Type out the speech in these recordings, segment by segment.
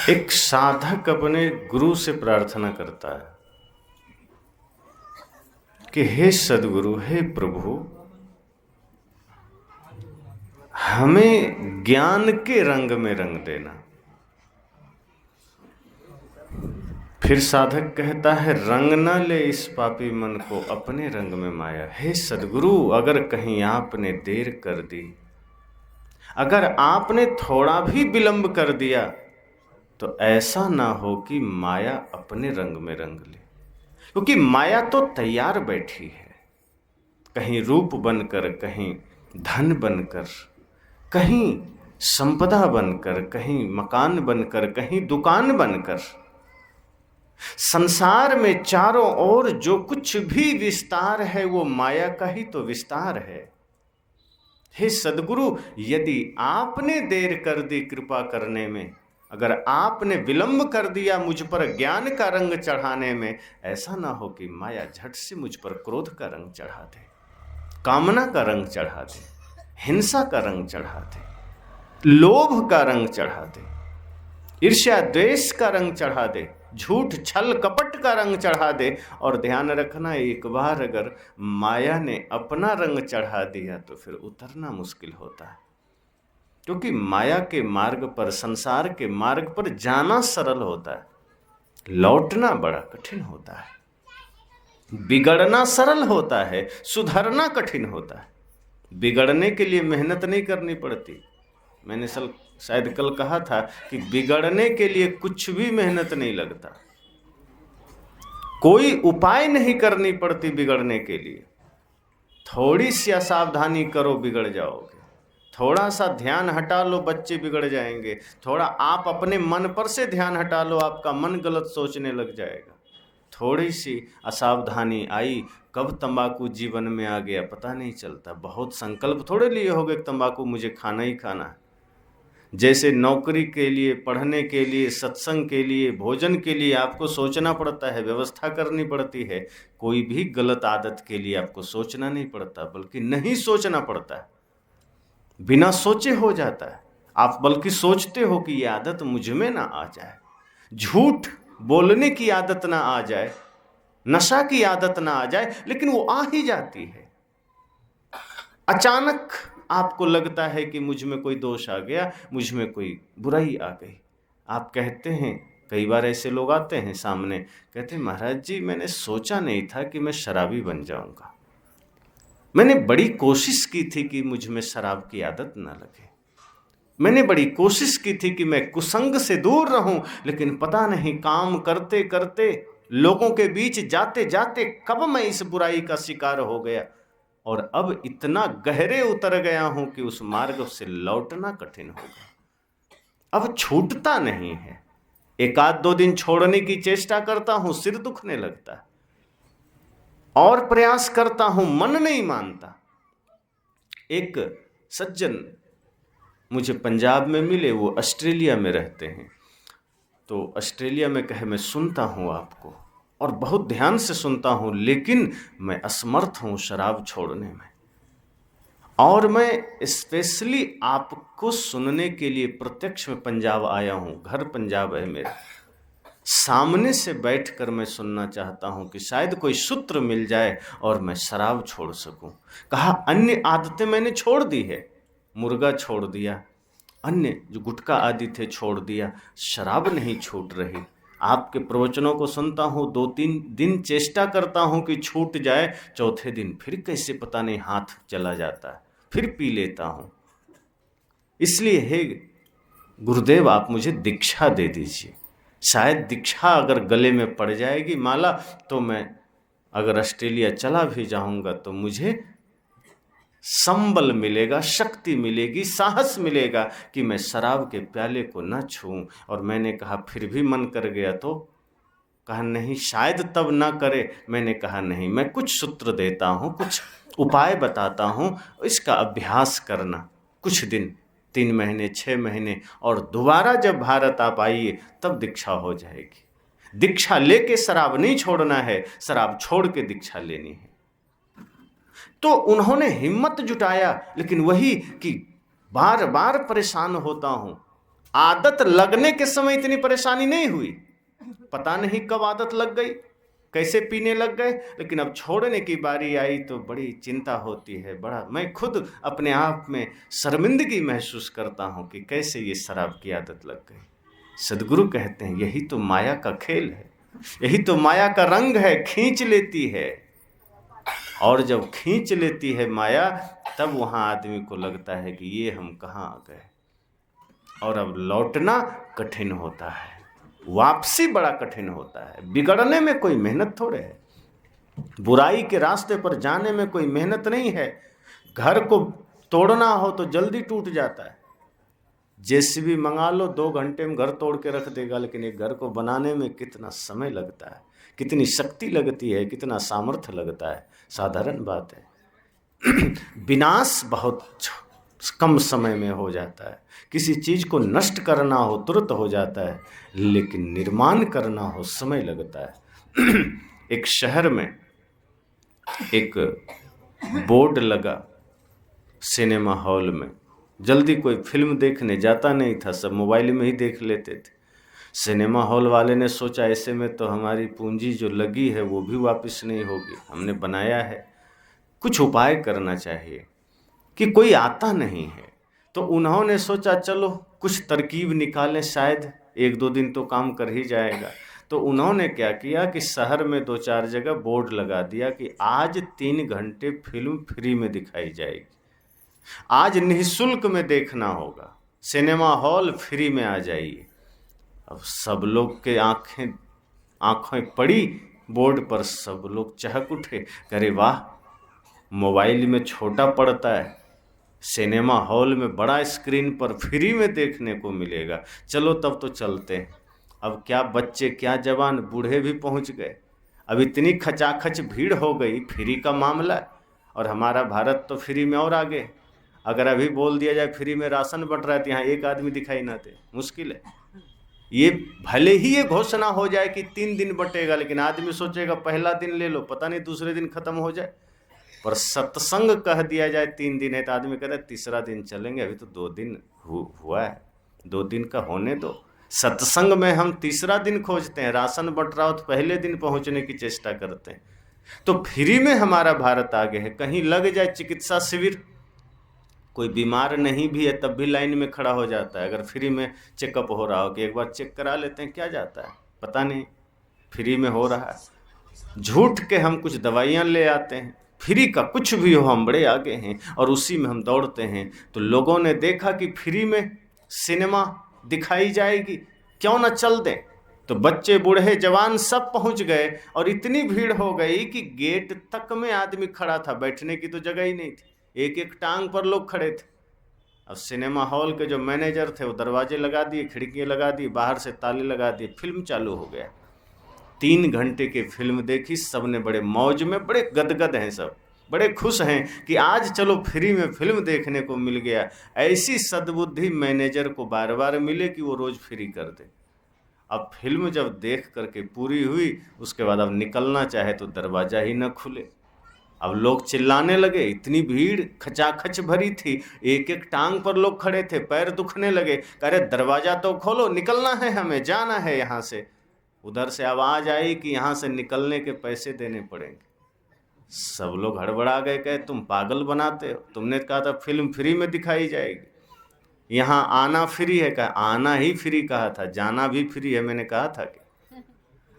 एक साधक अपने गुरु से प्रार्थना करता है कि हे सद्गुरु, हे प्रभु, हमें ज्ञान के रंग में रंग देना। फिर साधक कहता है, रंग न ले इस पापी मन को अपने रंग में माया। हे सद्गुरु, अगर कहीं आपने देर कर दी, अगर आपने थोड़ा भी विलंब कर दिया, तो ऐसा ना हो कि माया अपने रंग में रंग ले। क्योंकि माया तो तैयार बैठी है, कहीं रूप बनकर, कहीं धन बनकर, कहीं संपदा बनकर, कहीं मकान बनकर, कहीं दुकान बनकर। संसार में चारों ओर जो कुछ भी विस्तार है वो माया का ही तो विस्तार है। हे सद्गुरु, यदि आपने देर कर दी कृपा करने में, अगर आपने विलंब कर दिया मुझ पर ज्ञान का रंग चढ़ाने में, ऐसा ना हो कि माया झट से मुझ पर क्रोध का रंग चढ़ा दे, कामना का रंग चढ़ा दे, हिंसा का रंग चढ़ा दे, लोभ का रंग चढ़ा दे, ईर्ष्या द्वेष का रंग चढ़ा दे, झूठ छल कपट का रंग चढ़ा दे। और ध्यान रखना, एक बार अगर माया ने अपना रंग चढ़ा दिया तो फिर उतरना मुश्किल होता है। क्योंकि माया के मार्ग पर, संसार के मार्ग पर जाना सरल होता है, लौटना बड़ा कठिन होता है। बिगड़ना सरल होता है, सुधरना कठिन होता है। बिगड़ने के लिए मेहनत नहीं करनी पड़ती। मैंने शायद कल कहा था कि बिगड़ने के लिए कुछ भी मेहनत नहीं लगता, कोई उपाय नहीं करनी पड़ती बिगड़ने के लिए। थोड़ी सी असावधानी करो, बिगड़ जाओगे। थोड़ा सा ध्यान हटा लो, बच्चे बिगड़ जाएंगे। थोड़ा आप अपने मन पर से ध्यान हटा लो, आपका मन गलत सोचने लग जाएगा। थोड़ी सी असावधानी आई, कब तंबाकू जीवन में आ गया पता नहीं चलता। बहुत संकल्प थोड़े लिए होगे तंबाकू मुझे खाना ही खाना है। जैसे नौकरी के लिए, पढ़ने के लिए, सत्संग के लिए, भोजन के लिए आपको सोचना पड़ता है, व्यवस्था करनी पड़ती है। कोई भी गलत आदत के लिए आपको सोचना नहीं पड़ता, बल्कि नहीं सोचना पड़ता है, बिना सोचे हो जाता है। आप बल्कि सोचते हो कि ये आदत मुझ में ना आ जाए, झूठ बोलने की आदत ना आ जाए, नशा की आदत ना आ जाए, लेकिन वो आ ही जाती है। अचानक आपको लगता है कि मुझ में कोई दोष आ गया, मुझ में कोई बुराई आ गई। आप कहते हैं, कई बार ऐसे लोग आते हैं सामने, कहते हैं महाराज जी, मैंने सोचा नहीं था कि मैं शराबी बन जाऊंगा। मैंने बड़ी कोशिश की थी कि मुझ में शराब की आदत ना लगे। मैंने बड़ी कोशिश की थी कि मैं कुसंग से दूर रहूं, लेकिन पता नहीं काम करते करते, लोगों के बीच जाते जाते कब मैं इस बुराई का शिकार हो गया, और अब इतना गहरे उतर गया हूं कि उस मार्ग से लौटना कठिन होगा। अब छूटता नहीं है। एक आध दो दिन छोड़ने की चेष्टा करता हूं, सिर दुखने लगता है, और प्रयास करता हूं, मन नहीं मानता। एक सज्जन मुझे पंजाब में मिले, वो ऑस्ट्रेलिया में रहते हैं। तो ऑस्ट्रेलिया में कहे, मैं सुनता हूं आपको और बहुत ध्यान से सुनता हूं, लेकिन मैं असमर्थ हूं शराब छोड़ने में, और मैं स्पेशली आपको सुनने के लिए प्रत्यक्ष में पंजाब आया हूं। घर पंजाब है मेरा। सामने से बैठकर मैं सुनना चाहता हूं कि शायद कोई सूत्र मिल जाए और मैं शराब छोड़ सकूं। कहा, अन्य आदतें मैंने छोड़ दी है, मुर्गा छोड़ दिया, अन्य जो गुटखा आदि थे छोड़ दिया, शराब नहीं छूट रही। आपके प्रवचनों को सुनता हूँ, 2-3 दिन चेष्टा करता हूँ कि छूट जाए, चौथे दिन फिर कैसे पता नहीं हाथ चला जाता है, फिर पी लेता हूँ। इसलिए हे गुरुदेव, आप मुझे दीक्षा दे दीजिए। शायद दीक्षा अगर गले में पड़ जाएगी माला, तो मैं अगर ऑस्ट्रेलिया चला भी जाऊंगा तो मुझे संबल मिलेगा, शक्ति मिलेगी, साहस मिलेगा कि मैं शराब के प्याले को न छूऊं। और मैंने कहा, फिर भी मन कर गया तो? कहा, नहीं, शायद तब ना करे। मैंने कहा, नहीं, मैं कुछ सूत्र देता हूं, कुछ उपाय बताता हूं, इसका अभ्यास करना कुछ दिन, 3 महीने, 6 महीने, और दोबारा जब भारत आप आइए तब दीक्षा हो जाएगी। दीक्षा लेके शराब नहीं छोड़ना है, शराब छोड़ के दीक्षा लेनी है। तो उन्होंने हिम्मत जुटाया, लेकिन वही कि बार बार परेशान होता हूं, आदत लगने के समय इतनी परेशानी नहीं हुई, पता नहीं कब आदत लग गई, कैसे पीने लग गए, लेकिन अब छोड़ने की बारी आई तो बड़ी चिंता होती है। बड़ा मैं खुद अपने आप में शर्मिंदगी महसूस करता हूँ कि कैसे ये शराब की आदत लग गई। सदगुरु कहते हैं यही तो माया का खेल है, यही तो माया का रंग है, खींच लेती है। और जब खींच लेती है माया, तब वहाँ आदमी को लगता है कि ये हम कहाँ आ गए, और अब लौटना कठिन होता है, वापसी बड़ा कठिन होता है। बिगड़ने में कोई मेहनत थोड़े है, बुराई के रास्ते पर जाने में कोई मेहनत नहीं है। घर को तोड़ना हो तो जल्दी टूट जाता है, जेसीबी मंगा लो 2 घंटे में घर तोड़ के रख देगा, लेकिन एक घर को बनाने में कितना समय लगता है, कितनी शक्ति लगती है, कितना सामर्थ्य लगता है, साधारण बात है। विनाश बहुत कम समय में हो जाता है, किसी चीज को नष्ट करना हो तुरंत हो जाता है, लेकिन निर्माण करना हो समय लगता है। एक शहर में एक बोर्ड लगा सिनेमा हॉल में, जल्दी कोई फिल्म देखने जाता नहीं था, सब मोबाइल में ही देख लेते थे। सिनेमा हॉल वाले ने सोचा ऐसे में तो हमारी पूंजी जो लगी है वो भी वापस नहीं होगी, हमने बनाया है, कुछ उपाय करना चाहिए, कि कोई आता नहीं है। तो उन्होंने सोचा चलो कुछ तरकीब निकालें, शायद 1-2 दिन तो काम कर ही जाएगा। तो उन्होंने क्या किया कि शहर में 2-4 जगह बोर्ड लगा दिया कि आज 3 घंटे फिल्म फ्री में दिखाई जाएगी, आज निःशुल्क में देखना होगा, सिनेमा हॉल फ्री में आ जाइए। अब सब लोग के आंखें पड़ी बोर्ड पर, सब लोग चहक उठे, अरे वाह, मोबाइल में छोटा पड़ता है, सिनेमा हॉल में बड़ा स्क्रीन पर फ्री में देखने को मिलेगा, चलो तब तो चलते हैं। अब क्या बच्चे, क्या जवान, बूढ़े भी पहुंच गए। अब इतनी खचाखच भीड़ हो गई, फ्री का मामला, और हमारा भारत तो फ्री में और आगे। अगर अभी बोल दिया जाए फ्री में राशन बंट रहा है तो यहाँ एक आदमी दिखाई ना दे, मुश्किल है। ये भले ही ये घोषणा हो जाए कि 3 दिन बटेगा, लेकिन आदमी सोचेगा पहला दिन ले लो, पता नहीं दूसरे दिन खत्म हो जाए। पर सत्संग कह दिया जाए 3 दिन है तो आदमी कहता है तीसरा दिन चलेंगे, अभी तो 2 दिन हुआ है, 2 दिन का होने दो। सत्संग में हम तीसरा दिन खोजते हैं, राशन बंट रहा हो तो पहले दिन पहुंचने की चेष्टा करते हैं। तो फ्री में हमारा भारत आगे है। कहीं लग जाए चिकित्सा शिविर, कोई बीमार नहीं भी है तब भी लाइन में खड़ा हो जाता है। अगर फ्री में चेकअप हो रहा हो कि एक बार चेक करा लेते हैं, क्या जाता है, पता नहीं, फ्री में हो रहा है। झूठ के हम कुछ दवाइयाँ ले आते हैं, फ्री का कुछ भी हो हम बड़े आगे हैं और उसी में हम दौड़ते हैं। तो लोगों ने देखा कि फ्री में सिनेमा दिखाई जाएगी, क्यों न चल दें। तो बच्चे बूढ़े जवान सब पहुंच गए और इतनी भीड़ हो गई कि गेट तक में आदमी खड़ा था, बैठने की तो जगह ही नहीं थी, एक एक टांग पर लोग खड़े थे। अब सिनेमा हॉल के जो मैनेजर थे वो दरवाजे लगा दिए, खिड़कियाँ लगा दी, बाहर से ताले लगा दिए, फिल्म चालू हो गया। 3 घंटे की फिल्म देखी, सब ने बड़े मौज में, बड़े गदगद हैं, सब बड़े खुश हैं कि आज चलो फ्री में फिल्म देखने को मिल गया। ऐसी सद्बुद्धि मैनेजर को बार बार मिले कि वो रोज़ फ्री कर दे। अब फिल्म जब देख करके पूरी हुई, उसके बाद अब निकलना चाहे तो दरवाज़ा ही न खुले। अब लोग चिल्लाने लगे, इतनी भीड़ खचाखच भरी थी, एक एक टांग पर लोग खड़े थे, पैर दुखने लगे, अरे दरवाज़ा तो खोलो, निकलना है, हमें जाना है यहाँ से। उधर से आवाज़ आई कि यहाँ से निकलने के पैसे देने पड़ेंगे। सब लोग हड़बड़ा गए, कहे तुम पागल बनाते हो, तुमने कहा था फिल्म फ्री में दिखाई जाएगी, यहाँ आना फ्री है। कहा आना ही फ्री कहा था, जाना भी फ्री है। मैंने कहा था कि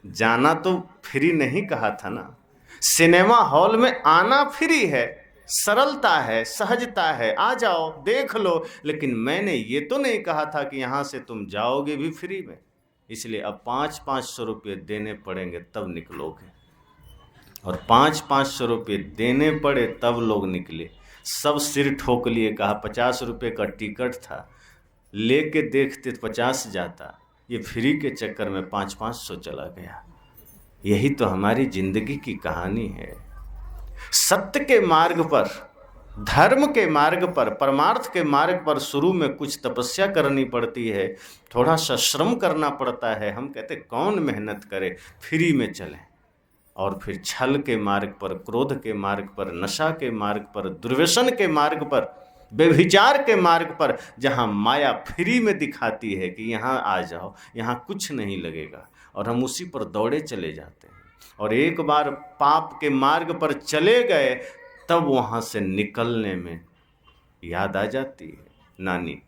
जाना तो फ्री नहीं कहा था ना, सिनेमा हॉल में आना फ्री है, सरलता है, सहजता है, आ जाओ देख लो। लेकिन मैंने ये तो नहीं कहा था कि यहाँ से तुम जाओगे भी फ्री में। इसलिए अब 500-500 रुपये देने पड़ेंगे तब निकलोगे। और 500-500 रुपये देने पड़े तब लोग निकले। सब सिर ठोक लिए, कहा 50 रुपये का टिकट था, लेके देखते 50 जाता, ये फ्री के चक्कर में 500-500 चला गया। यही तो हमारी जिंदगी की कहानी है। सत्य के मार्ग पर, धर्म के मार्ग पर, परमार्थ के मार्ग पर शुरू में कुछ तपस्या करनी पड़ती है, थोड़ा सा श्रम करना पड़ता है। हम कहते कौन मेहनत करे, फ्री में चलें। और फिर छल के मार्ग पर, क्रोध के मार्ग पर, नशा के मार्ग पर, दुर्व्यसन के मार्ग पर व्यभिचार के मार्ग पर, जहाँ माया फ्री में दिखाती है कि यहाँ आ जाओ, यहाँ कुछ नहीं लगेगा, और हम उसी पर दौड़े चले जाते हैं। और एक बार पाप के मार्ग पर चले गए, तब वहाँ से निकलने में याद आ जाती है नानी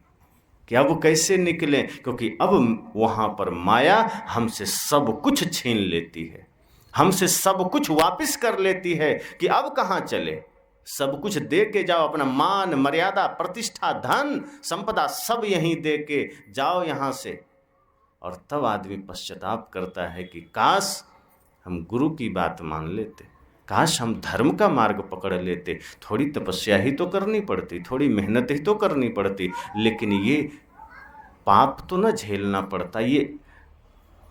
कि अब कैसे निकलें, क्योंकि अब वहाँ पर माया हमसे सब कुछ छीन लेती है, हमसे सब कुछ वापस कर लेती है कि अब कहाँ चले। सब कुछ दे के जाओ, अपना मान मर्यादा प्रतिष्ठा धन संपदा सब यहीं दे के जाओ यहाँ से। और तब आदमी पश्चाताप करता है कि काश हम गुरु की बात मान लेते, काश हम धर्म का मार्ग पकड़ लेते। थोड़ी तपस्या ही तो करनी पड़ती, थोड़ी मेहनत ही तो करनी पड़ती, लेकिन ये पाप तो न झेलना पड़ता, ये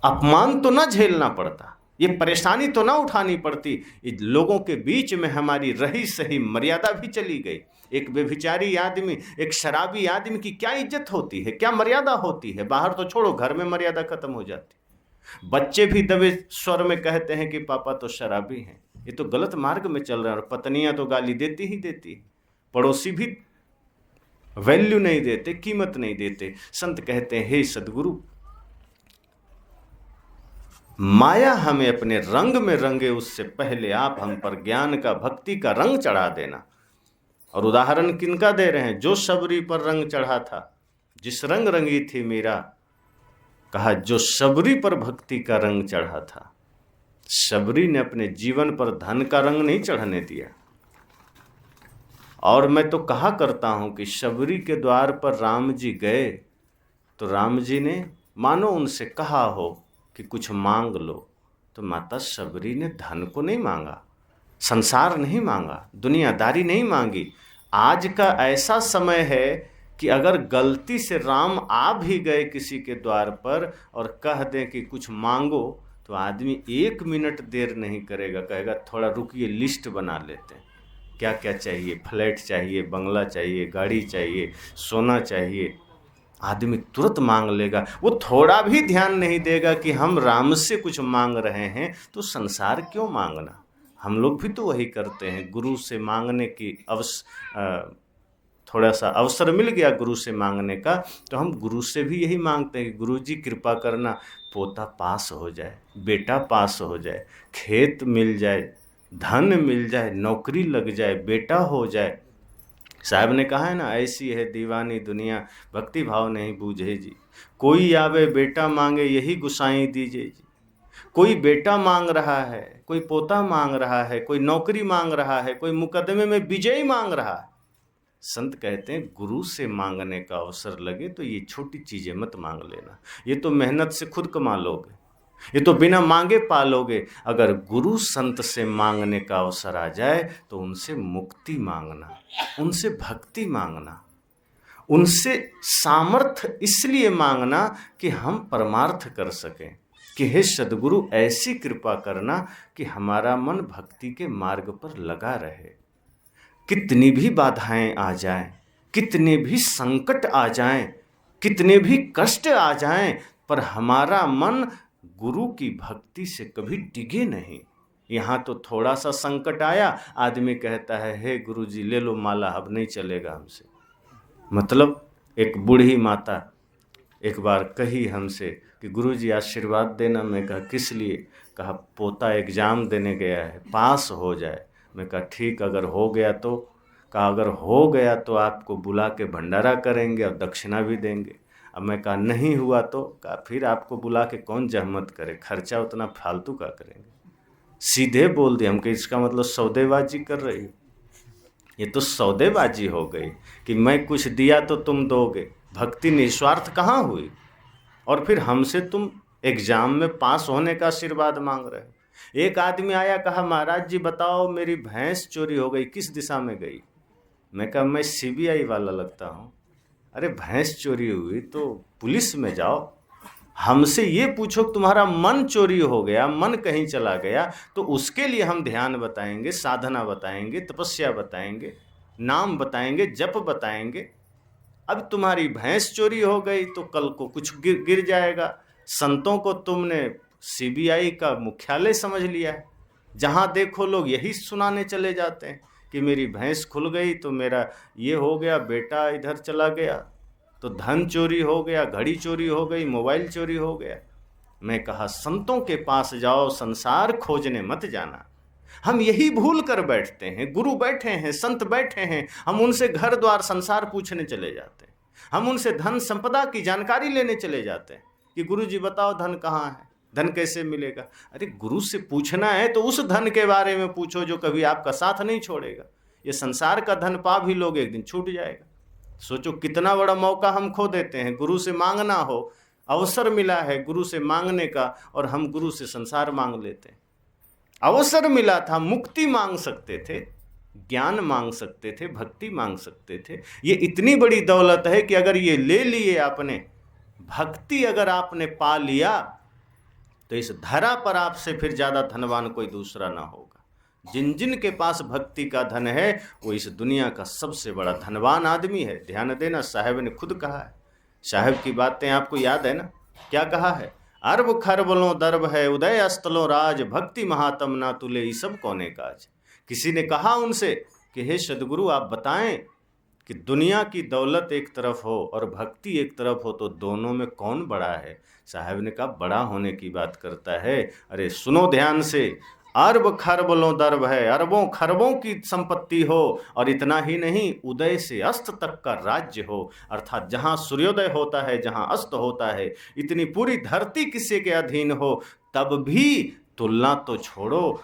अपमान तो न झेलना पड़ता, ये परेशानी तो ना उठानी पड़ती। लोगों के बीच में हमारी रही सही मर्यादा भी चली गई। एक व्यभिचारी आदमी, एक शराबी आदमी की क्या इज्जत होती है, क्या मर्यादा होती है। बाहर तो छोड़ो, घर में मर्यादा खत्म हो जाती। बच्चे भी दबे स्वर में कहते हैं कि पापा तो शराबी हैं, ये तो गलत मार्ग में चल रहा है। और पत्नियां तो गाली देती ही देती, पड़ोसी भी वैल्यू नहीं देते, कीमत नहीं देते। संत कहते हैं, हे सदगुरु, माया हमें अपने रंग में रंगे, उससे पहले आप हम पर ज्ञान का भक्ति का रंग चढ़ा देना। और उदाहरण किनका दे रहे हैं? जो शबरी पर रंग चढ़ा था, जिस रंग रंगी थी मीरा, कहा जो शबरी पर भक्ति का रंग चढ़ा था। शबरी ने अपने जीवन पर धन का रंग नहीं चढ़ने दिया। और मैं तो कहा करता हूं कि शबरी के द्वार पर राम जी गए तो राम जी ने मानो उनसे कहा हो कि कुछ मांग लो, तो माता शबरी ने धन को नहीं मांगा, संसार नहीं मांगा, दुनियादारी नहीं मांगी। आज का ऐसा समय है कि अगर गलती से राम आ भी गए किसी के द्वार पर और कह दें कि कुछ मांगो, तो आदमी 1 मिनट देर नहीं करेगा, कहेगा थोड़ा रुकिए, लिस्ट बना लेते हैं, क्या क्या चाहिए, फ्लैट चाहिए, बंगला चाहिए, गाड़ी चाहिए, सोना चाहिए। आदमी तुरंत मांग लेगा। वो थोड़ा भी ध्यान नहीं देगा कि हम राम से कुछ मांग रहे हैं, तो संसार क्यों मांगना। हम लोग भी तो वही करते हैं। गुरु से मांगने की थोड़ा सा अवसर मिल गया गुरु से मांगने का, तो हम गुरु से भी यही मांगते हैं कि गुरु जी कृपा करना, पोता पास हो जाए, बेटा पास हो जाए, खेत मिल जाए, धन मिल जाए, नौकरी लग जाए, बेटा हो जाए। साहब ने कहा है ना, ऐसी है दीवानी दुनिया, भक्ति भाव नहीं बूझे जी। कोई आवे बेटा मांगे, यही गुसाई दीजिए जी। कोई बेटा मांग रहा है, कोई पोता मांग रहा है, कोई नौकरी मांग रहा है, कोई मुकदमे में विजयी मांग रहा है। संत कहते हैं गुरु से मांगने का अवसर लगे तो ये छोटी चीजें मत मांग लेना, ये तो मेहनत से खुद कमा लोगे, ये तो बिना मांगे पालोगे। अगर गुरु संत से मांगने का अवसर आ जाए तो उनसे मुक्ति मांगना, उनसे भक्ति मांगना, उनसे सामर्थ्य इसलिए मांगना कि हम परमार्थ कर सकें, कि हे सदगुरु ऐसी कृपा करना कि हमारा मन भक्ति के मार्ग पर लगा रहे। कितनी भी बाधाएं आ जाएं, कितने भी संकट आ जाएं, कितने भी कष्ट आ जाएं, पर हमारा मन गुरु की भक्ति से कभी डिगे नहीं। यहाँ तो थोड़ा सा संकट आया, आदमी कहता है हे गुरु जी ले लो माला, अब नहीं चलेगा हमसे। मतलब एक बूढ़ी माता एक बार कही हमसे कि गुरु जी आशीर्वाद देना। मैं कहा किस लिए? कहा पोता एग्जाम देने गया है, पास हो जाए। मैं कहा ठीक, अगर हो गया तो? कहा अगर हो गया तो आपको बुला के भंडारा करेंगे और दक्षिणा भी देंगे। अब मैं कहा नहीं हुआ तो? कहा फिर आपको बुला के कौन जहमत करे, खर्चा उतना फालतू का करेंगे। सीधे बोल दिया। हमको इसका मतलब सौदेबाजी कर रही हो? ये तो सौदेबाजी हो गई कि मैं कुछ दिया तो तुम दोगे। भक्ति निस्वार्थ कहाँ हुई? और फिर हमसे तुम एग्जाम में पास होने का आशीर्वाद मांग रहे हो। एक आदमी आया, कहा महाराज जी बताओ मेरी भैंस चोरी हो गई, किस दिशा में गई? मैं कहा मैं सीबीआई वाला लगता हूँ। अरे भैंस चोरी हुई तो पुलिस में जाओ, हमसे ये पूछो कि तुम्हारा मन चोरी हो गया, मन कहीं चला गया, तो उसके लिए हम ध्यान बताएंगे, साधना बताएंगे, तपस्या बताएंगे, नाम बताएंगे, जप बताएंगे। अब तुम्हारी भैंस चोरी हो गई तो कल को कुछ गिर जाएगा। संतों को तुमने सीबीआई का मुख्यालय समझ लिया है, जहाँ देखो लोग यही सुनाने चले जाते हैं। कि मेरी भैंस खुल गई तो मेरा ये हो गया, बेटा इधर चला गया तो धन चोरी हो गया, घड़ी चोरी हो गई, मोबाइल चोरी हो गया। मैं कहा संतों के पास जाओ, संसार खोजने मत जाना। हम यही भूल कर बैठते हैं। गुरु बैठे हैं, संत बैठे हैं, हम उनसे घर द्वार संसार पूछने चले जाते हैं। हम उनसे धन संपदा की जानकारी लेने चले जाते हैं कि गुरु जी बताओ धन कहाँ है, धन कैसे मिलेगा। अरे गुरु से पूछना है तो उस धन के बारे में पूछो जो कभी आपका साथ नहीं छोड़ेगा। ये संसार का धन पा भी लोग एक दिन छूट जाएगा। सोचो कितना बड़ा मौका हम खो देते हैं। गुरु से मांगना हो, अवसर मिला है गुरु से मांगने का, और हम गुरु से संसार मांग लेते हैं। अवसर मिला था, मुक्ति मांग सकते थे, ज्ञान मांग सकते थे, भक्ति मांग सकते थे। ये इतनी बड़ी दौलत है कि अगर ये ले लिए आपने, भक्ति अगर आपने पा लिया, तो इस धरा पर आपसे फिर ज़्यादा धनवान कोई दूसरा ना होगा। जिन जिन के पास भक्ति का धन है वो इस दुनिया का सबसे बड़ा धनवान आदमी है। ध्यान देना, साहब ने खुद कहा है। साहब की बातें आपको याद है ना, क्या कहा है? अरब खरबलों दर्ब है, उदय अस्तलों राज, भक्ति महात्म ना तुले, ये सब कौने काज। किसी ने कहा उनसे कि हे सदगुरु आप बताएं कि दुनिया की दौलत एक तरफ हो और भक्ति एक तरफ हो तो दोनों में कौन बड़ा है? साहब ने कहा बड़ा होने की बात करता है। अरे सुनो ध्यान से, अरब खरबलों दर्ब है, अरबों खरबों की संपत्ति हो, और इतना ही नहीं उदय से अस्त तक का राज्य हो, अर्थात जहाँ सूर्योदय होता है, जहाँ अस्त होता है, इतनी पूरी धरती किसी के अधीन हो, तब भी तुलना तो छोड़ो,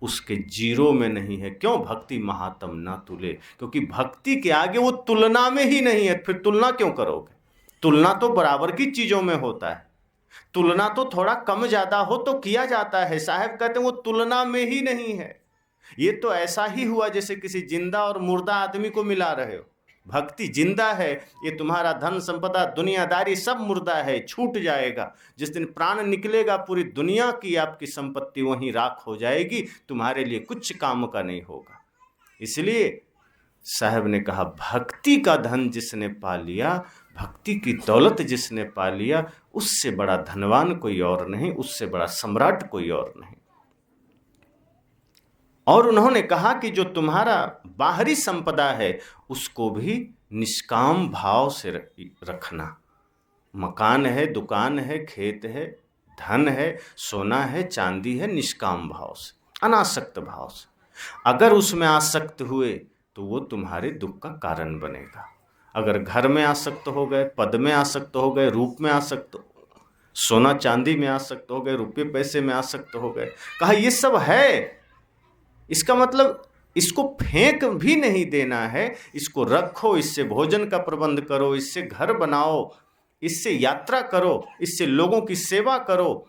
उसके जीरो में नहीं है। क्यों? भक्ति महात्म ना तुले, क्योंकि भक्ति के आगे वो तुलना में ही नहीं है। फिर तुलना क्यों करोगे? तुलना तो बराबर की चीजों में होता है। तुलना तो थोड़ा कम ज्यादा हो तो किया जाता है। साहब कहते हैं वो तुलना में ही नहीं है। ये तो ऐसा ही हुआ जैसे किसी जिंदा और मुर्दा आदमी को मिला रहे हो। भक्ति जिंदा है, ये तुम्हारा धन संपदा दुनियादारी सब मुर्दा है, छूट जाएगा। जिस दिन प्राण निकलेगा पूरी दुनिया की आपकी संपत्ति वहीं राख हो जाएगी, तुम्हारे लिए कुछ काम का नहीं होगा। इसलिए साहब ने कहा भक्ति का धन जिसने पा लिया, भक्ति की दौलत जिसने पा लिया, उससे बड़ा धनवान कोई और नहीं, उससे बड़ा सम्राट कोई और नहीं। और उन्होंने कहा कि जो तुम्हारा बाहरी संपदा है उसको भी निष्काम भाव से रखना। मकान है, दुकान है, खेत है, धन है, सोना है, चांदी है, निष्काम भाव से, अनासक्त भाव से। अगर उसमें आसक्त हुए तो वो तुम्हारे दुख का कारण बनेगा। अगर घर में आसक्त हो गए, पद में आसक्त हो गए, रूप में आसक्त हो, सोना चांदी में आसक्त हो गए, रुपये पैसे में आसक्त हो गए, कहा ये सब है, इसका मतलब इसको फेंक भी नहीं देना है, इसको रखो, इससे भोजन का प्रबंध करो, इससे घर बनाओ, इससे यात्रा करो, इससे लोगों की सेवा करो,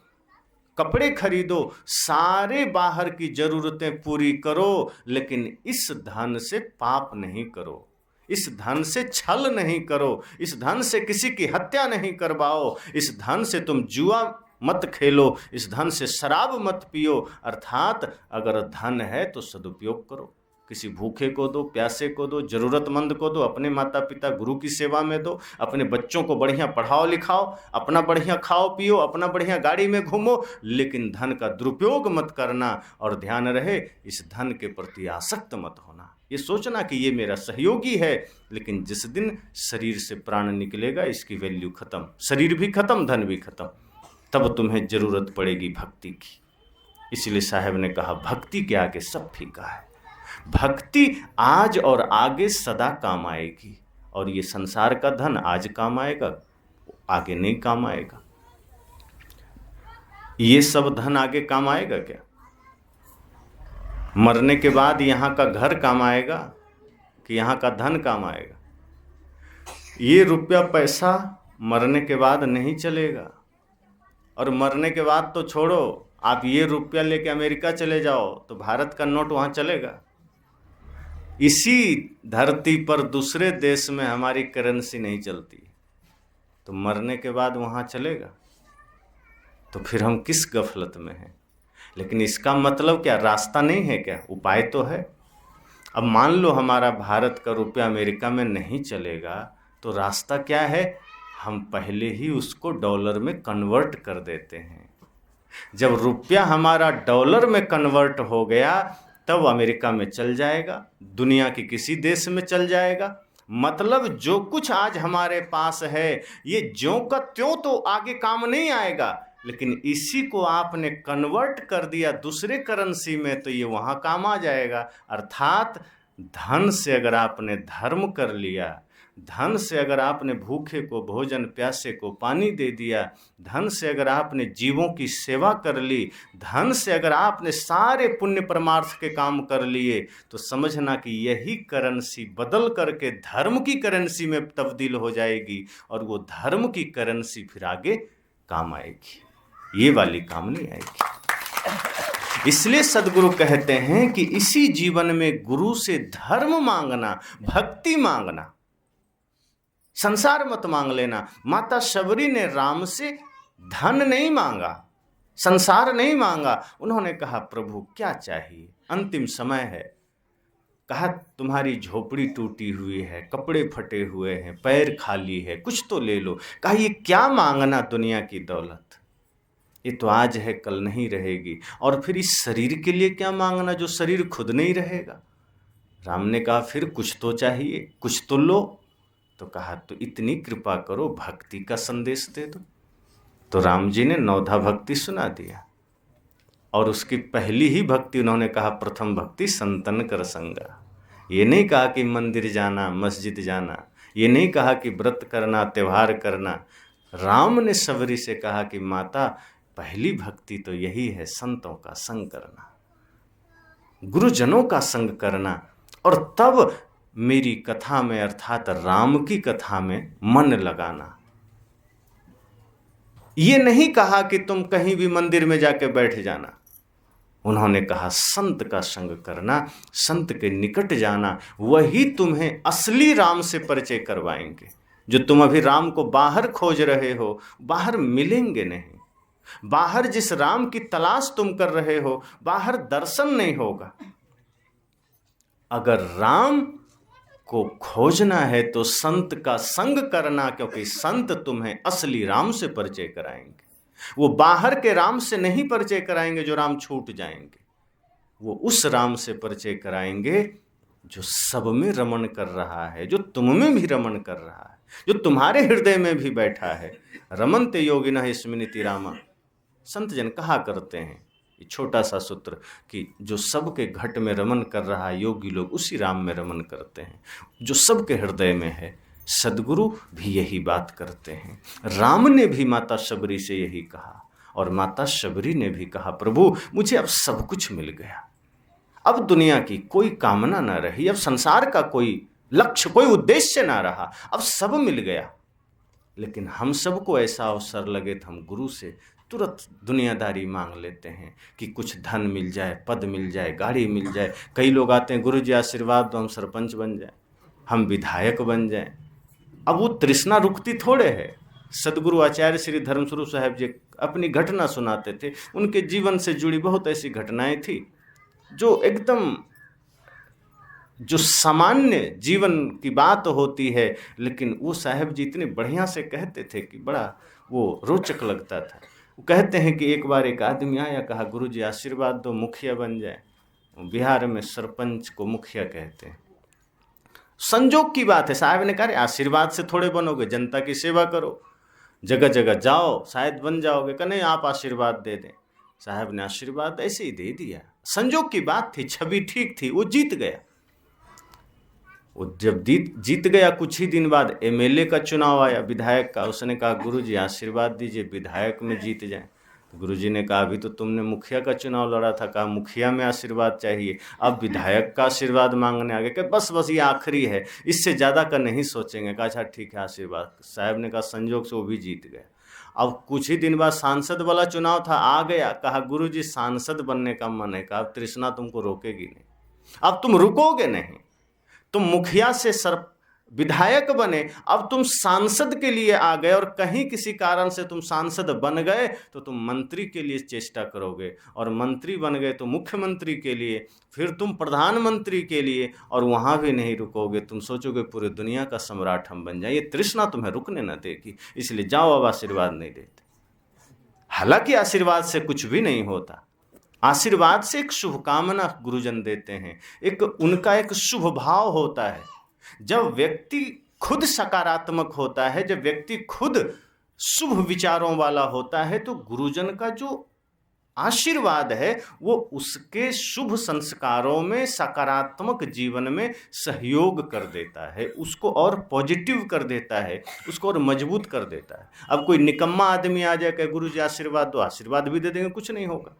कपड़े खरीदो, सारे बाहर की जरूरतें पूरी करो, लेकिन इस धन से पाप नहीं करो, इस धन से छल नहीं करो, इस धन से किसी की हत्या नहीं करवाओ, इस धन से तुम जुआ मत खेलो, इस धन से शराब मत पियो। अर्थात अगर धन है तो सदुपयोग करो, किसी भूखे को दो, प्यासे को दो, जरूरतमंद को दो, अपने माता पिता गुरु की सेवा में दो, अपने बच्चों को बढ़िया पढ़ाओ लिखाओ, अपना बढ़िया खाओ पियो, अपना बढ़िया गाड़ी में घूमो, लेकिन धन का दुरुपयोग मत करना। और ध्यान रहे इस धन के प्रति आसक्त मत होना, ये सोचना कि ये मेरा सहयोगी है, लेकिन जिस दिन शरीर से प्राण निकलेगा इसकी वैल्यू खत्म, शरीर भी खत्म, धन भी खत्म, तब तुम्हें जरूरत पड़ेगी भक्ति की। इसलिए साहब ने कहा भक्ति के आगे सब फीका है। भक्ति आज और आगे सदा काम आएगी, और ये संसार का धन आज काम आएगा, आगे नहीं काम आएगा। ये सब धन आगे काम आएगा क्या? मरने के बाद यहाँ का घर काम आएगा कि यहाँ का धन काम आएगा? ये रुपया पैसा मरने के बाद नहीं चलेगा। और मरने के बाद तो छोड़ो, आप ये रुपया लेके अमेरिका चले जाओ तो भारत का नोट वहाँ चलेगा। इसी धरती पर दूसरे देश में हमारी करेंसी नहीं चलती, तो मरने के बाद वहाँ चलेगा। तो फिर हम किस गफलत में हैं? लेकिन इसका मतलब क्या रास्ता नहीं है क्या? उपाय तो है। अब मान लो हमारा भारत का रुपया अमेरिका में नहीं चलेगा, तो रास्ता क्या है? हम पहले ही उसको डॉलर में कन्वर्ट कर देते हैं। जब रुपया हमारा डॉलर में कन्वर्ट हो गया तब अमेरिका में चल जाएगा, दुनिया के किसी देश में चल जाएगा। मतलब जो कुछ आज हमारे पास है ये ज्यों का त्यों तो आगे काम नहीं आएगा, लेकिन इसी को आपने कन्वर्ट कर दिया दूसरे करेंसी में तो ये वहाँ काम आ जाएगा। अर्थात धन से अगर आपने धर्म कर लिया, धन से अगर आपने भूखे को भोजन, प्यासे को पानी दे दिया, धन से अगर आपने जीवों की सेवा कर ली, धन से अगर आपने सारे पुण्य परमार्थ के काम कर लिए, तो समझना कि यही करेंसी बदल करके धर्म की करेंसी में तब्दील हो जाएगी और वो धर्म की करेंसी फिर आगे काम आएगी, ये वाली काम नहीं आएगी। इसलिए सदगुरु कहते हैं कि इसी जीवन में गुरु से धर्म मांगना, भक्ति मांगना, संसार मत मांग लेना। माता शबरी ने राम से धन नहीं मांगा, संसार नहीं मांगा। उन्होंने कहा प्रभु क्या चाहिए, अंतिम समय है। कहा तुम्हारी झोपड़ी टूटी हुई है, कपड़े फटे हुए हैं, पैर खाली है, कुछ तो ले लो। कहा ये क्या मांगना दुनिया की दौलत, ये तो आज है कल नहीं रहेगी। और फिर इस शरीर के लिए क्या मांगना जो शरीर खुद नहीं रहेगा। राम ने कहा फिर कुछ तो चाहिए, कुछ तो लो। तो कहा तो इतनी कृपा करो भक्ति का संदेश दे दो। तो राम जी ने नौधा भक्ति सुना दिया और उसकी पहली ही भक्ति उन्होंने कहा प्रथम भक्ति संतन कर संगा। ये नहीं कहा कि मंदिर जाना, मस्जिद जाना, ये नहीं कहा कि व्रत करना, त्यौहार करना। राम ने शबरी से कहा कि माता पहली भक्ति तो यही है, संतों का संग करना, गुरुजनों का संग करना। और तब मेरी कथा में अर्थात राम की कथा में मन लगाना। ये नहीं कहा कि तुम कहीं भी मंदिर में जाके बैठ जाना। उन्होंने कहा संत का संग करना, संत के निकट जाना, वही तुम्हें असली राम से परिचय करवाएंगे। जो तुम अभी राम को बाहर खोज रहे हो, बाहर मिलेंगे नहीं। बाहर जिस राम की तलाश तुम कर रहे हो, बाहर दर्शन नहीं होगा। अगर राम को खोजना है तो संत का संग करना, क्योंकि संत तुम्हें असली राम से परिचय कराएंगे। वो बाहर के राम से नहीं परिचय कराएंगे जो राम छूट जाएंगे, वो उस राम से परिचय कराएंगे जो सब में रमण कर रहा है, जो तुम में भी रमण कर रहा है, जो तुम्हारे हृदय में भी बैठा है। रमन्ते योगिनः स्मृति रामा। संत जन कहा करते हैं ये छोटा सा सूत्र कि जो सबके घट में रमन कर रहा है, योगी लोग उसी राम में रमन करते हैं जो सबके हृदय में है। सदगुरु भी यही बात करते हैं। राम ने भी माता शबरी से यही कहा और माता शबरी ने भी कहा प्रभु मुझे अब सब कुछ मिल गया, अब दुनिया की कोई कामना ना रही, अब संसार का कोई लक्ष्य, कोई उद्देश्य ना रहा, अब सब मिल गया। लेकिन हम सबको ऐसा अवसर लगे तो हम गुरु से तुरंत दुनियादारी मांग लेते हैं कि कुछ धन मिल जाए, पद मिल जाए, गाड़ी मिल जाए। कई लोग आते हैं गुरु जी आशीर्वाद दो, हम सरपंच बन जाए, हम विधायक बन जाए। अब वो तृष्णा रुकती थोड़े है। सदगुरु आचार्य श्री धर्मस्वरूप साहब जी अपनी घटना सुनाते थे। उनके जीवन से जुड़ी बहुत ऐसी घटनाएं थी जो एकदम जो सामान्य जीवन की बात होती है, लेकिन वो साहब जी इतने बढ़िया से कहते थे कि बड़ा वो रोचक लगता था। वो कहते हैं कि एक बार एक आदमी आया, कहा गुरुजी आशीर्वाद दो मुखिया बन जाए। बिहार में सरपंच को मुखिया कहते हैं। संजोग की बात है, साहब ने कहा आशीर्वाद से थोड़े बनोगे, जनता की सेवा करो, जगह जगह जाओ, शायद बन जाओगे। कहा नहीं आप आशीर्वाद दे दें। साहब ने आशीर्वाद ऐसे ही दे दिया। संजोग की बात थी, छवि ठीक थी, वो जीत गया। वो जब जीत गया, कुछ ही दिन बाद एमएलए का चुनाव आया, विधायक का। उसने कहा गुरुजी आशीर्वाद दीजिए विधायक में जीत जाए। तो गुरुजी ने कहा अभी तो तुमने मुखिया का चुनाव लड़ा था, कहा मुखिया में आशीर्वाद चाहिए, अब विधायक का आशीर्वाद मांगने आ गए। कि बस ये आखिरी है, इससे ज़्यादा का नहीं सोचेंगे। कहा अच्छा ठीक है आशीर्वाद। साहब ने कहा संजोग से वो भी जीत गया। अब कुछ ही दिन बाद सांसद वाला चुनाव था, आ गया। कहा गुरुजी सांसद बनने का मन है। कहा तृष्णा तुमको रोकेगी नहीं, अब तुम रुकोगे नहीं। तुम मुखिया से विधायक बने, अब तुम सांसद के लिए आ गए, और कहीं किसी कारण से तुम सांसद बन गए तो तुम मंत्री के लिए चेष्टा करोगे, और मंत्री बन गए तो मुख्यमंत्री के लिए, फिर तुम प्रधानमंत्री के लिए, और वहाँ भी नहीं रुकोगे। तुम सोचोगे पूरी दुनिया का सम्राट हम बन जाए। ये तृष्णा तुम्हें रुकने न देगी, इसलिए जाओ अब आशीर्वाद नहीं देते। हालांकि आशीर्वाद से कुछ भी नहीं होता, आशीर्वाद से एक शुभकामना गुरुजन देते हैं, एक उनका एक शुभ भाव होता है। जब व्यक्ति खुद सकारात्मक होता है, जब व्यक्ति खुद शुभ विचारों वाला होता है, तो गुरुजन का जो आशीर्वाद है वो उसके शुभ संस्कारों में, सकारात्मक जीवन में सहयोग कर देता है, उसको और पॉजिटिव कर देता है, उसको और मजबूत कर देता है। अब कोई निकम्मा आदमी आ जाए कि गुरु जी आशीर्वाद दो, आशीर्वाद भी दे देंगे, कुछ नहीं होगा।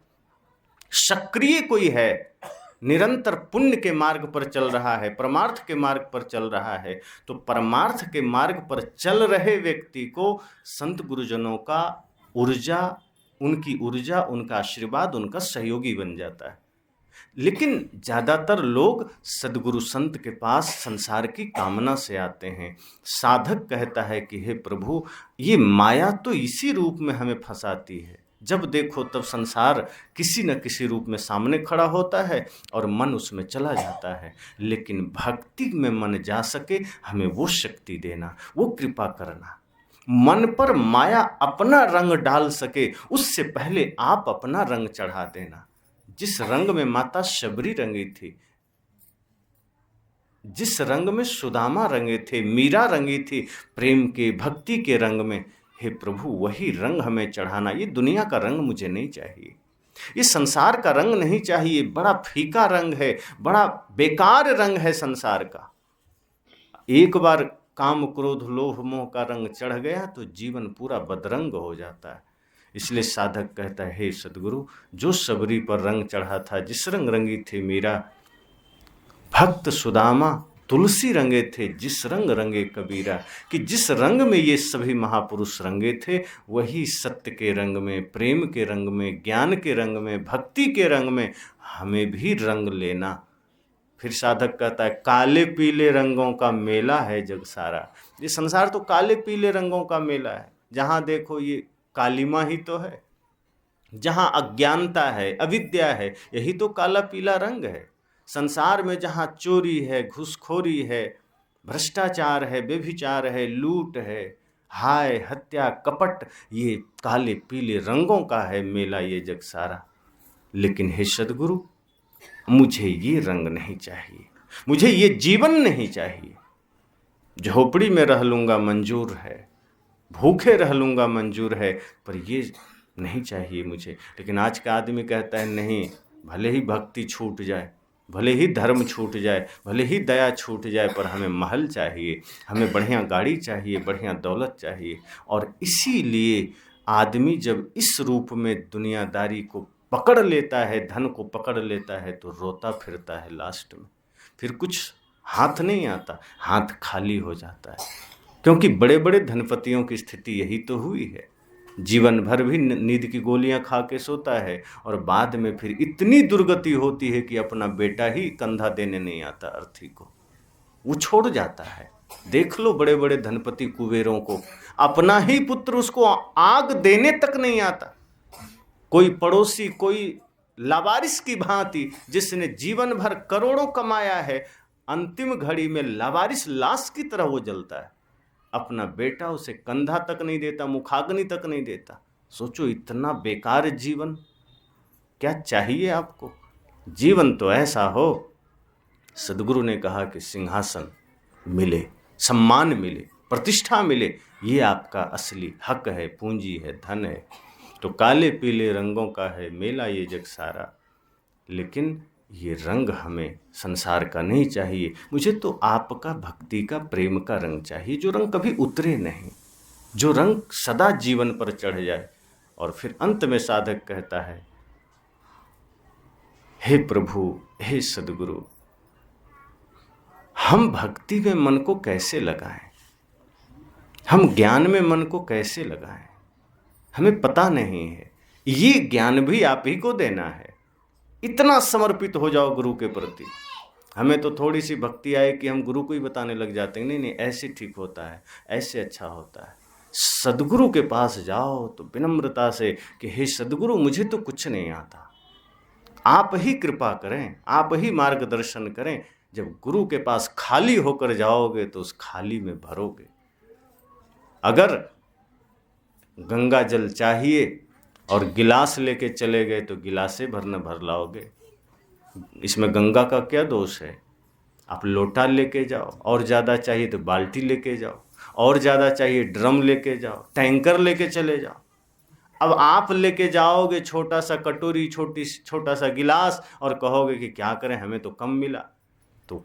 सक्रिय कोई है, निरंतर पुण्य के मार्ग पर चल रहा है, परमार्थ के मार्ग पर चल रहा है, तो परमार्थ के मार्ग पर चल रहे व्यक्ति को संत गुरुजनों का ऊर्जा, उनकी ऊर्जा, उनका आशीर्वाद, उनका सहयोगी बन जाता है। लेकिन ज़्यादातर लोग सद्गुरु संत के पास संसार की कामना से आते हैं। साधक कहता है कि हे प्रभु, ये माया तो इसी रूप में हमें फंसाती है, जब देखो तब संसार किसी न किसी रूप में सामने खड़ा होता है और मन उसमें चला जाता है। लेकिन भक्ति में मन जा सके, हमें वो शक्ति देना, वो कृपा करना। मन पर माया अपना रंग डाल सके, उससे पहले आप अपना रंग चढ़ा देना। जिस रंग में माता शबरी रंगी थी, जिस रंग में सुदामा रंगे थे, मीरा रंगी थी, प्रेम के, भक्ति के रंग में, हे प्रभु वही रंग हमें चढ़ाना। ये दुनिया का रंग मुझे नहीं चाहिए, ये संसार का रंग नहीं चाहिए। बड़ा फीका रंग है, बड़ा बेकार रंग है संसार का। एक बार काम, क्रोध, लोभ, मोह का रंग चढ़ गया तो जीवन पूरा बदरंग हो जाता है। इसलिए साधक कहता है, हे सद्गुरु, जो शबरी पर रंग चढ़ा था, जिस रंग रंगी थी मीरा, भक्त सुदामा तुलसी रंगे थे, जिस रंग रंगे कबीरा, कि जिस रंग में ये सभी महापुरुष रंगे थे, वही सत्य के रंग में, प्रेम के रंग में, ज्ञान के रंग में, भक्ति के रंग में हमें भी रंग लेना। फिर साधक कहता है, काले पीले रंगों का मेला है जग सारा। ये संसार तो काले पीले रंगों का मेला है, जहाँ देखो ये कालिमा ही तो है, जहाँ अज्ञानता है, अविद्या है, यही तो काला पीला रंग है। संसार में जहाँ चोरी है, घूसखोरी है, भ्रष्टाचार है, व्यभिचार है, लूट है, हाय, हत्या, कपट, ये काले पीले रंगों का है मेला ये जग सारा। लेकिन हे सद्गुरु, मुझे ये रंग नहीं चाहिए, मुझे ये जीवन नहीं चाहिए। झोपड़ी में रह लूँगा मंजूर है, भूखे रह लूँगा मंजूर है, पर ये नहीं चाहिए मुझे। लेकिन आज का आदमी कहता है, नहीं, भले ही भक्ति छूट जाए, भले ही धर्म छूट जाए, भले ही दया छूट जाए, पर हमें महल चाहिए, हमें बढ़िया गाड़ी चाहिए, बढ़िया दौलत चाहिए। और इसीलिए आदमी जब इस रूप में दुनियादारी को पकड़ लेता है, धन को पकड़ लेता है, तो रोता फिरता है लास्ट में। फिर कुछ हाथ नहीं आता, हाथ खाली हो जाता है। क्योंकि बड़े बड़े धनपतियों की स्थिति यही तो हुई है। जीवन भर भी नींद की गोलियां खा के सोता है और बाद में फिर इतनी दुर्गति होती है कि अपना बेटा ही कंधा देने नहीं आता अर्थी को, वो छोड़ जाता है। देख लो बड़े बड़े धनपति कुबेरों को, अपना ही पुत्र उसको आग देने तक नहीं आता। कोई पड़ोसी, कोई लावारिस की भांति जिसने जीवन भर करोड़ों कमाया है, अंतिम घड़ी में लावारिस लाश की तरह वो जलता है। अपना बेटा उसे कंधा तक नहीं देता, मुखाग्नि तक नहीं देता। सोचो, इतना बेकार जीवन क्या चाहिए आपको? जीवन तो ऐसा हो, सद्गुरु ने कहा कि सिंहासन मिले, सम्मान मिले, प्रतिष्ठा मिले, ये आपका असली हक है, पूंजी है, धन है। तो काले पीले रंगों का है मेला ये जग सारा, लेकिन ये रंग हमें संसार का नहीं चाहिए। मुझे तो आपका भक्ति का, प्रेम का रंग चाहिए, जो रंग कभी उतरे नहीं, जो रंग सदा जीवन पर चढ़ जाए। और फिर अंत में साधक कहता है, हे प्रभु, हे सद्गुरु, हम भक्ति में मन को कैसे लगाएं, हम ज्ञान में मन को कैसे लगाएं, हमें पता नहीं है। ये ज्ञान भी आप ही को देना है। इतना समर्पित हो जाओ गुरु के प्रति। हमें तो थोड़ी सी भक्ति आए कि हम गुरु को ही बताने लग जाते हैं, नहीं नहीं, ऐसे ठीक होता है, ऐसे अच्छा होता है। सद्गुरु के पास जाओ तो विनम्रता से कि हे सद्गुरु, मुझे तो कुछ नहीं आता, आप ही कृपा करें, आप ही मार्गदर्शन करें। जब गुरु के पास खाली होकर जाओगे तो उस खाली में भरोगे। अगर गंगा जल चाहिए और गिलास लेके चले गए तो गिलासे भर न भर लाओगे। इसमें गंगा का क्या दोष है? आप लोटा लेके जाओ, और ज़्यादा चाहिए तो बाल्टी लेके जाओ, और ज़्यादा चाहिए ड्रम लेके जाओ, टैंकर लेके चले जाओ। अब आप लेके जाओगे छोटा सा कटोरी, छोटा सा गिलास, और कहोगे कि क्या करें, हमें तो कम मिला। तो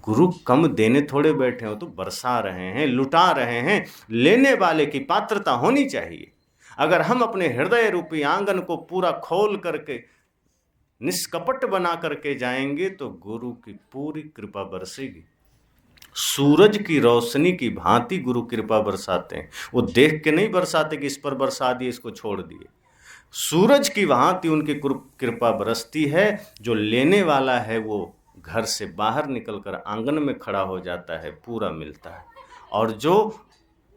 गुरु कम देने थोड़े बैठे हो, तो बरसा रहे हैं, लुटा रहे हैं। लेने वाले की पात्रता होनी चाहिए। अगर हम अपने हृदय रूपी आंगन को पूरा खोल करके निष्कपट बना करके जाएंगे तो गुरु की पूरी कृपा बरसेगी। सूरज की रोशनी की भांति गुरु कृपा बरसाते हैं। वो देख के नहीं बरसाते कि इस पर बरसा दिए, इसको छोड़ दिए। सूरज की भांति उनकी कृपा बरसती है। जो लेने वाला है वो घर से बाहर निकलकर आंगन में खड़ा हो जाता है, पूरा मिलता है। और जो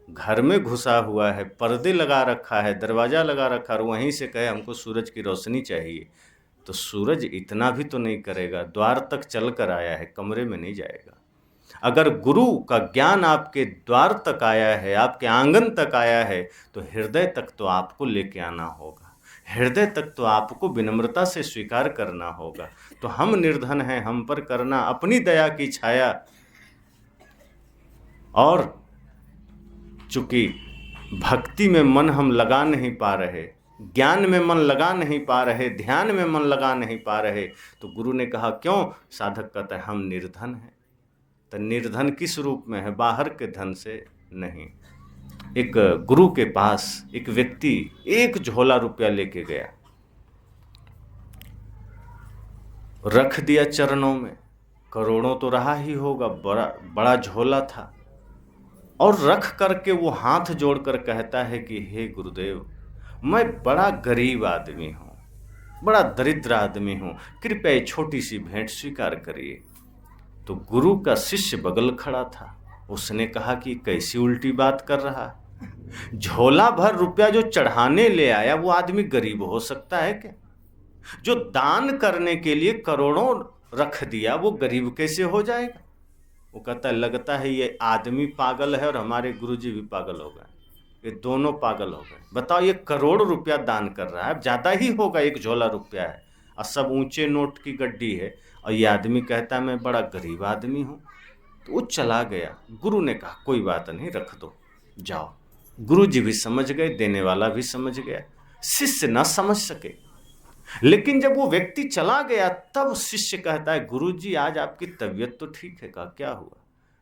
घर में घुसा हुआ है, पर्दे लगा रखा है, दरवाज़ा लगा रखा है, और वहीं से कहे हमको सूरज की रोशनी चाहिए, तो सूरज इतना भी तो नहीं करेगा। द्वार तक चल कर आया है, कमरे में नहीं जाएगा। अगर गुरु का ज्ञान आपके द्वार तक आया है, आपके आंगन तक आया है, तो हृदय तक तो आपको लेके आना होगा। हृदय तक तो आपको विनम्रता से स्वीकार करना होगा। तो हम निर्धन हैं, हम पर करना अपनी दया की छाया। और चूंकि भक्ति में मन हम लगा नहीं पा रहे, ज्ञान में मन लगा नहीं पा रहे, ध्यान में मन लगा नहीं पा रहे, तो गुरु ने कहा क्यों? साधक कहता है हम निर्धन हैं। तो निर्धन किस रूप में है? बाहर के धन से नहीं। एक गुरु के पास एक व्यक्ति एक झोला रुपया लेके गया, रख दिया चरणों में। करोड़ों तो रहा ही होगा, बड़ा झोला था। और रख करके वो हाथ जोड़कर कहता है कि हे गुरुदेव, मैं बड़ा गरीब आदमी हूँ, बड़ा दरिद्र आदमी हूँ, कृपया ये छोटी सी भेंट स्वीकार करिए। तो गुरु का शिष्य बगल खड़ा था, उसने कहा कि कैसी उल्टी बात कर रहा है? झोला भर रुपया जो चढ़ाने ले आया वो आदमी गरीब हो सकता है क्या? जो दान करने के लिए करोड़ों रख दिया वो गरीब कैसे हो जाएगा? वो कहता लगता है ये आदमी पागल है और हमारे गुरुजी भी पागल हो गए, ये दोनों पागल हो गए। बताओ, ये करोड़ रुपया दान कर रहा है, ज़्यादा ही होगा, एक झोला रुपया है और सब ऊंचे नोट की गड्डी है, और ये आदमी कहता है मैं बड़ा गरीब आदमी हूँ। तो वो चला गया। गुरु ने कहा कोई बात नहीं, रख दो, जाओ। गुरुजी भी समझ गए, देने वाला भी समझ गया, शिष्य ना समझ सके। लेकिन जब वो व्यक्ति चला गया तब शिष्य कहता है गुरुजी आज आपकी तबीयत तो ठीक है? कहा क्या हुआ?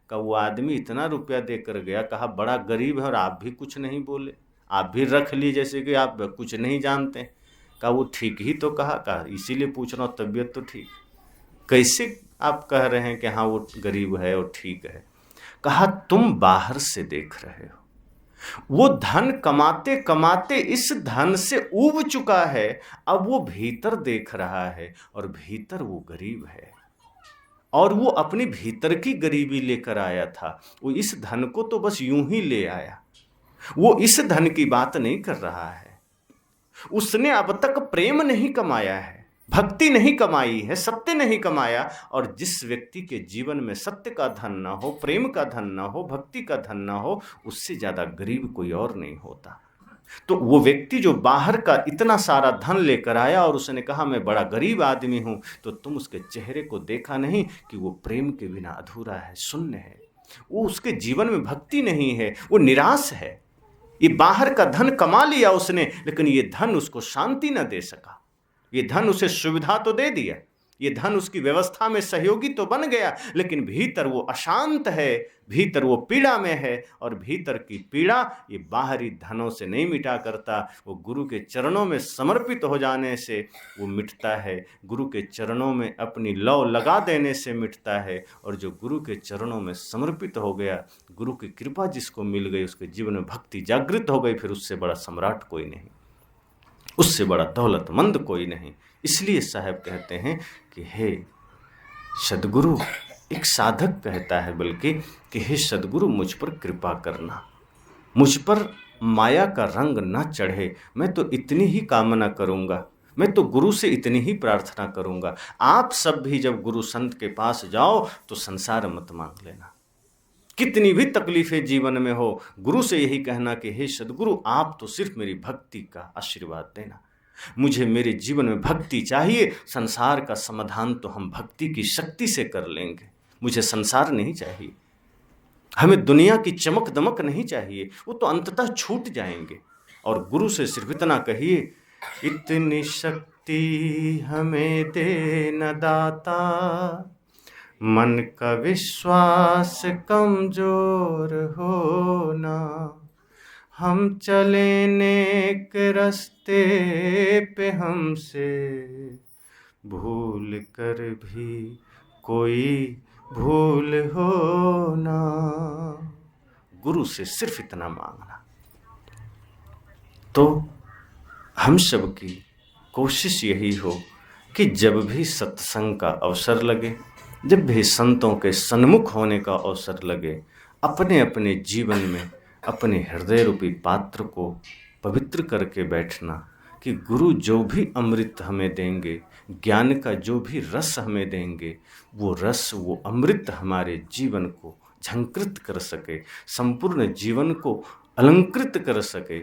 कहा वो आदमी इतना रुपया देकर गया, कहा बड़ा गरीब है और आप भी कुछ नहीं बोले, आप भी रख लिए जैसे कि आप कुछ नहीं जानते। कहा वो ठीक ही तो कहा इसीलिए पूछ रहा हूँ तबीयत तो ठीक। कैसे आप कह रहे हैं कि हाँ वो गरीब है और ठीक है? कहा तुम बाहर से देख रहे हो, वो धन कमाते कमाते इस धन से ऊब चुका है, अब वो भीतर देख रहा है और भीतर वो गरीब है, और वो अपनी भीतर की गरीबी लेकर आया था। वो इस धन को तो बस यूं ही ले आया, वो इस धन की बात नहीं कर रहा है। उसने अब तक प्रेम नहीं कमाया है, भक्ति नहीं कमाई है, सत्य नहीं कमाया। और जिस व्यक्ति के जीवन में सत्य का धन ना हो, प्रेम का धन ना हो, भक्ति का धन ना हो, उससे ज्यादा गरीब कोई और नहीं होता। तो वो व्यक्ति जो बाहर का इतना सारा धन लेकर आया और उसने कहा मैं बड़ा गरीब आदमी हूं, तो तुम उसके चेहरे को देखा नहीं कि वो प्रेम के बिना अधूरा है, शून्य है। वो उसके जीवन में भक्ति नहीं है, वो निराश है। ये बाहर का धन कमा लिया उसने, लेकिन ये धन उसको शांति न दे सका। ये धन उसे सुविधा तो दे दिया, ये धन उसकी व्यवस्था में सहयोगी तो बन गया, लेकिन भीतर वो अशांत है, भीतर वो पीड़ा में है। और भीतर की पीड़ा ये बाहरी धनों से नहीं मिटा करता, वो गुरु के चरणों में समर्पित हो जाने से वो मिटता है, गुरु के चरणों में अपनी लौ लगा देने से मिटता है। और जो गुरु के चरणों में समर्पित हो गया, गुरु की कृपा जिसको मिल गई, उसके जीवन में भक्ति जागृत हो गई, फिर उससे बड़ा सम्राट कोई नहीं, उससे बड़ा दौलतमंद कोई नहीं। इसलिए साहब कहते हैं कि हे सद्गुरु, एक साधक कहता है बल्कि कि हे सद्गुरु मुझ पर कृपा करना, मुझ पर माया का रंग न चढ़े, मैं तो इतनी ही कामना करूँगा, मैं तो गुरु से इतनी ही प्रार्थना करूँगा। आप सब भी जब गुरु संत के पास जाओ तो संसार मत मांग लेना, कितनी भी तकलीफें जीवन में हो, गुरु से यही कहना कि हे सद्गुरु, आप तो सिर्फ मेरी भक्ति का आशीर्वाद देना। मुझे मेरे जीवन में भक्ति चाहिए। संसार का समाधान तो हम भक्ति की शक्ति से कर लेंगे। मुझे संसार नहीं चाहिए, हमें दुनिया की चमक दमक नहीं चाहिए, वो तो अंततः छूट जाएंगे। और गुरु से सिर्फ इतना कहिए, इतनी शक्ति हमें दे न दाता, मन का विश्वास कमजोर होना, हम चले नेक रास्ते पे हमसे भूल कर भी कोई भूल होना। गुरु से सिर्फ इतना मांगना। तो हम सब की कोशिश यही हो कि जब भी सत्संग का अवसर लगे, जब भी संतों के सन्मुख होने का अवसर लगे, अपने अपने जीवन में अपने हृदय रूपी पात्र को पवित्र करके बैठना कि गुरु जो भी अमृत हमें देंगे, ज्ञान का जो भी रस हमें देंगे, वो रस, वो अमृत हमारे जीवन को झंकृत कर सके, संपूर्ण जीवन को अलंकृत कर सके,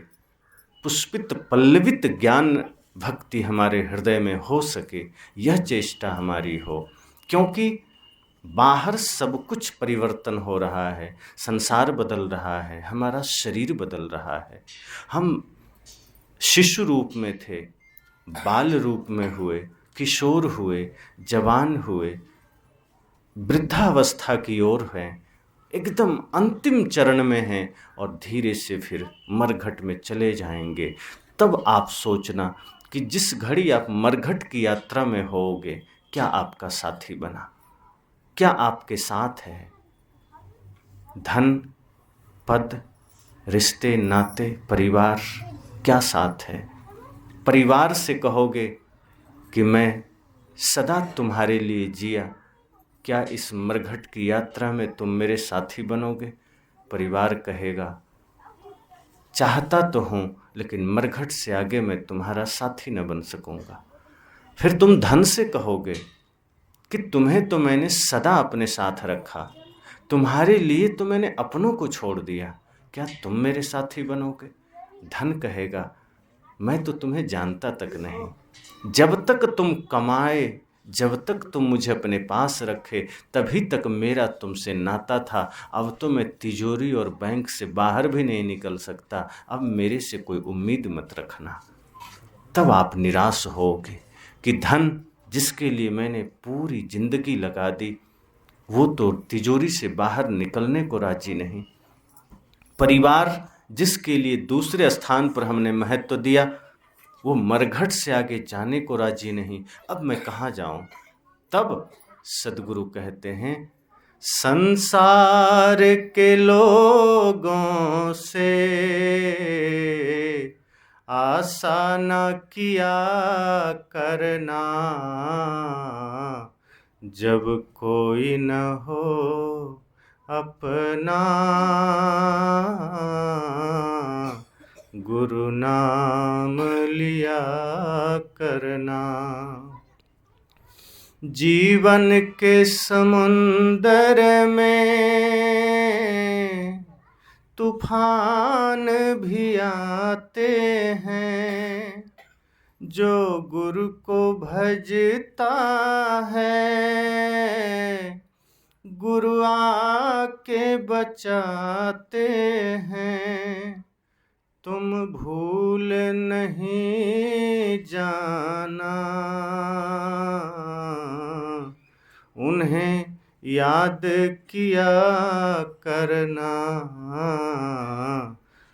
पुष्पित पल्लवित ज्ञान भक्ति हमारे हृदय में हो सके, यह चेष्टा हमारी हो। क्योंकि बाहर सब कुछ परिवर्तन हो रहा है, संसार बदल रहा है, हमारा शरीर बदल रहा है। हम शिशु रूप में थे, बाल रूप में हुए, किशोर हुए, जवान हुए, वृद्धावस्था की ओर हैं, एकदम अंतिम चरण में हैं और धीरे से फिर मरघट में चले जाएंगे। तब आप सोचना कि जिस घड़ी आप मरघट की यात्रा में होगे, क्या आपका साथी बना, क्या आपके साथ है? धन, पद, रिश्ते, नाते, परिवार, क्या साथ है? परिवार से कहोगे कि मैं सदा तुम्हारे लिए जिया, क्या इस मरघट की यात्रा में तुम मेरे साथी बनोगे? परिवार कहेगा, चाहता तो हूँ लेकिन मरघट से आगे मैं तुम्हारा साथी न बन सकूँगा। फिर तुम धन से कहोगे कि तुम्हें तो मैंने सदा अपने साथ रखा, तुम्हारे लिए तो मैंने अपनों को छोड़ दिया, क्या तुम मेरे साथी बनोगे? धन कहेगा, मैं तो तुम्हें जानता तक नहीं, जब तक तुम कमाए, जब तक तुम मुझे अपने पास रखे, तभी तक मेरा तुमसे नाता था। अब तो मैं तिजोरी और बैंक से बाहर भी नहीं निकल सकता, अब मेरे से कोई उम्मीद मत रखना। तब आप निराश होगे कि धन जिसके लिए मैंने पूरी जिंदगी लगा दी, वो तो तिजोरी से बाहर निकलने को राजी नहीं। परिवार जिसके लिए दूसरे स्थान पर हमने महत्व दिया, वो मरघट से आगे जाने को राजी नहीं। अब मैं कहाँ जाऊं? तब सद्गुरु कहते हैं, संसार के लोगों से आशा न किया करना, जब कोई न हो अपना, गुरु नाम लिया करना। जीवन के समुंदर में तूफान भी आते हैं, जो गुरु को भजता है, गुरु आके बचाते हैं। तुम भूल नहीं जाना, उन्हें याद किया करना,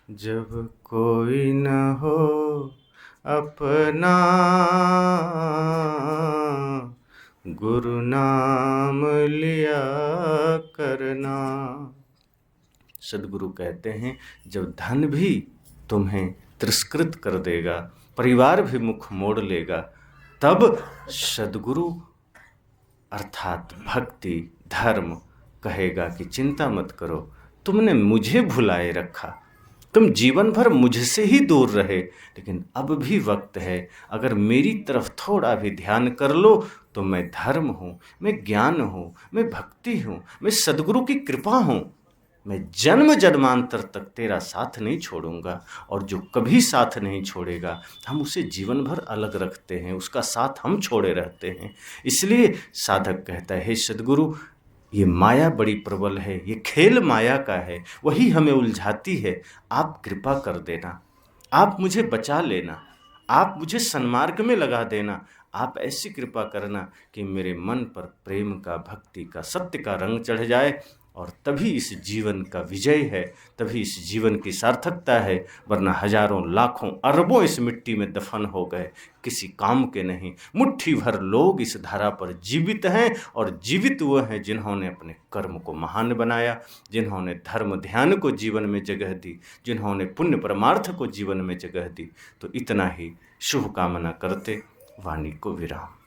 जब कोई न हो अपना, गुरु नाम लिया करना। सद्गुरु कहते हैं, जब धन भी तुम्हें तिरस्कृत कर देगा, परिवार भी मुख मोड़ लेगा, तब सद्गुरु अर्थात भक्ति धर्म कहेगा कि चिंता मत करो, तुमने मुझे भुलाए रखा, तुम जीवन भर मुझसे ही दूर रहे, लेकिन अब भी वक्त है, अगर मेरी तरफ थोड़ा भी ध्यान कर लो तो मैं धर्म हूँ, मैं ज्ञान हूँ, मैं भक्ति हूँ, मैं सद्गुरु की कृपा हूँ। मैं जन्म जन्मांतर तक तेरा साथ नहीं छोड़ूंगा। और जो कभी साथ नहीं छोड़ेगा हम उसे जीवन भर अलग रखते हैं, उसका साथ हम छोड़े रहते हैं। इसलिए साधक कहता है, हे सद्गुरु, ये माया बड़ी प्रबल है, ये खेल माया का है, वही हमें उलझाती है। आप कृपा कर देना, आप मुझे बचा लेना, आप मुझे सन्मार्ग में लगा देना। आप ऐसी कृपा करना कि मेरे मन पर प्रेम का, भक्ति का, सत्य का रंग चढ़ जाए, और तभी इस जीवन का विजय है, तभी इस जीवन की सार्थकता है। वरना हजारों, लाखों, अरबों इस मिट्टी में दफन हो गए, किसी काम के नहीं। मुट्ठी भर लोग इस धरा पर जीवित हैं, और जीवित वो हैं जिन्होंने अपने कर्म को महान बनाया, जिन्होंने धर्म ध्यान को जीवन में जगह दी, जिन्होंने पुण्य परमार्थ को जीवन में जगह दी। तो इतना ही शुभकामना करते वाणी को विराम।